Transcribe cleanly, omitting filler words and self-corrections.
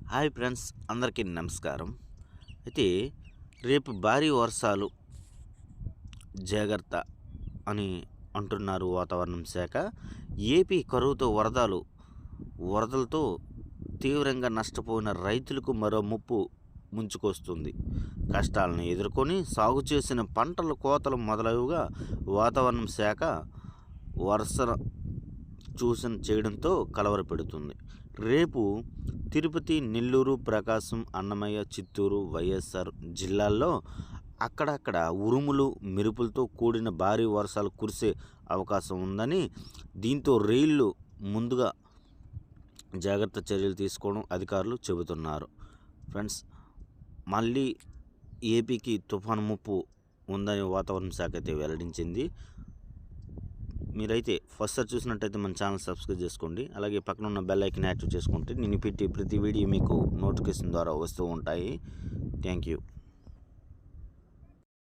Hi friends, అందరికీ నమస్కారం. అయితే రేపు భారీ వర్షాలు జాగ్రత్త అని అంటున్నారు వాతావరణం శాఖ. ఏపీ కరువుతో వరదలతో తీవ్రంగా నష్టపోయిన రైతులకు మరో ముప్పు ముంచుకొస్తుంది. కష్టాలను ఎదుర్కొని సాగు చేసిన పంటల కోతలు మొదలవుగా వాతావరణం శాఖ వర్ష సూచన చేయడంతో కలవరపెడుతుంది. రేపు తిరుపతి, నెల్లూరు, ప్రకాశం, అన్నమయ్య, చిత్తూరు, వైఎస్ఆర్ జిల్లాల్లో అక్కడక్కడ ఉరుములు, మెరుపులతో కూడిన భారీ వర్షాలు కురిసే అవకాశం ఉందని, దీంతో రైళ్లు ముందుగా జాగ్రత్త చర్యలు తీసుకోవడం అధికారులు చెబుతున్నారు. ఫ్రెండ్స్, మళ్ళీ ఏపీకి తుఫాను ముప్పు ఉందని వాతావరణ శాఖ అయితే వెల్లడించింది. మీరైతే ఫస్ట్ సారి చూసినట్టయితే మన ఛానల్ సబ్స్క్రైబ్ చేసుకోండి. అలాగే పక్కన ఉన్న బెల్ ఐకాన్ యాక్టివ్ చేసుకుంటే నేను పెట్టే ప్రతి వీడియో మీకు నోటిఫికేషన్ ద్వారా వస్తూ ఉంటాయి. Thank you.